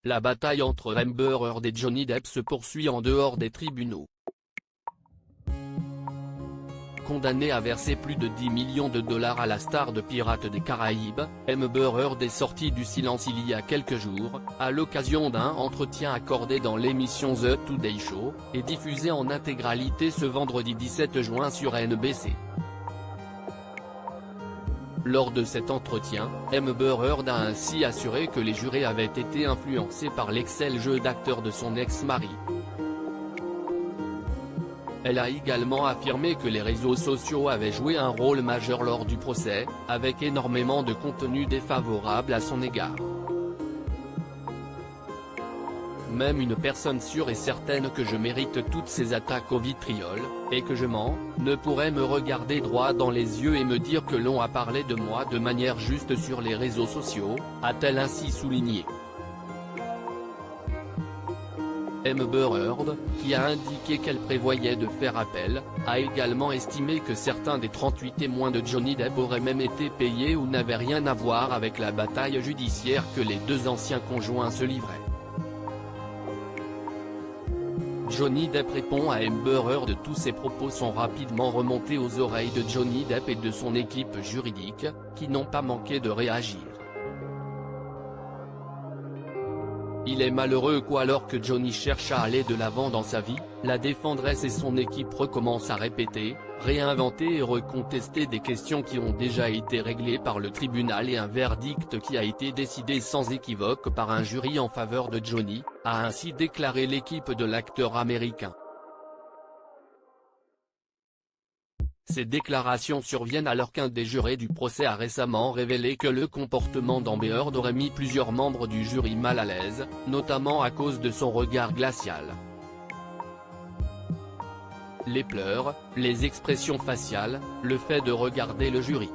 la bataille entre Amber Heard et Johnny Depp se poursuit en dehors des tribunaux. Condamnée à verser plus de 10 millions de dollars à la star de Pirates des Caraïbes, Amber Heard est sortie du silence il y a quelques jours, à l'occasion d'un entretien accordé dans l'émission The Today Show, et diffusé en intégralité ce vendredi 17 juin sur NBC. Lors de cet entretien, Amber Heard a ainsi assuré que les jurés avaient été influencés par l'excellent jeu d'acteur de son ex-mari. Elle a également affirmé que les réseaux sociaux avaient joué un rôle majeur lors du procès, avec énormément de contenu défavorable à son égard. Même une personne sûre et certaine que je mérite toutes ces attaques au vitriol, et que je mens, ne pourrait me regarder droit dans les yeux et me dire que l'on a parlé de moi de manière juste sur les réseaux sociaux, a-t-elle ainsi souligné. Amber Heard, qui a indiqué qu'elle prévoyait de faire appel, a également estimé que certains des 38 témoins de Johnny Depp auraient même été payés ou n'avaient rien à voir avec la bataille judiciaire que les deux anciens conjoints se livraient. Johnny Depp répond à Amber Heard. Tous ces propos sont rapidement remontés aux oreilles de Johnny Depp et de son équipe juridique, qui n'ont pas manqué de réagir. Il est malheureux alors que Johnny cherche à aller de l'avant dans sa vie, la défendresse et son équipe recommencent à répéter, réinventer et recontester des questions qui ont déjà été réglées par le tribunal et un verdict qui a été décidé sans équivoque par un jury en faveur de Johnny, a ainsi déclaré l'équipe de l'acteur américain. Ces déclarations surviennent alors qu'un des jurés du procès a récemment révélé que le comportement d'Amber Heard aurait mis plusieurs membres du jury mal à l'aise, notamment à cause de son regard glacial. Les pleurs, les expressions faciales, le fait de regarder le jury.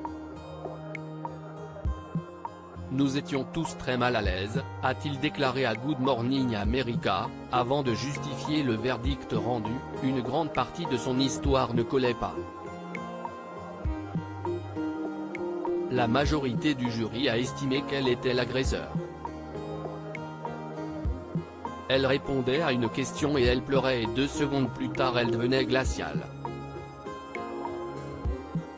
Nous étions tous très mal à l'aise, a-t-il déclaré à Good Morning America, avant de justifier le verdict rendu. Une grande partie de son histoire ne collait pas. La majorité du jury a estimé qu'elle était l'agresseur. Elle répondait à une question et elle pleurait et 2 secondes plus tard elle devenait glaciale.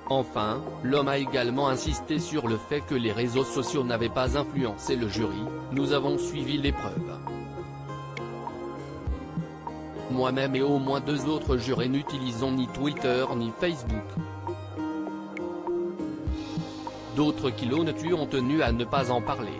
Enfin, l'homme a également insisté sur le fait que les réseaux sociaux n'avaient pas influencé le jury. Nous avons suivi l'épreuve. Moi-même et au moins 2 autres jurés n'utilisons ni Twitter ni Facebook. D'autres qui l'ont tué ont tenu à ne pas en parler.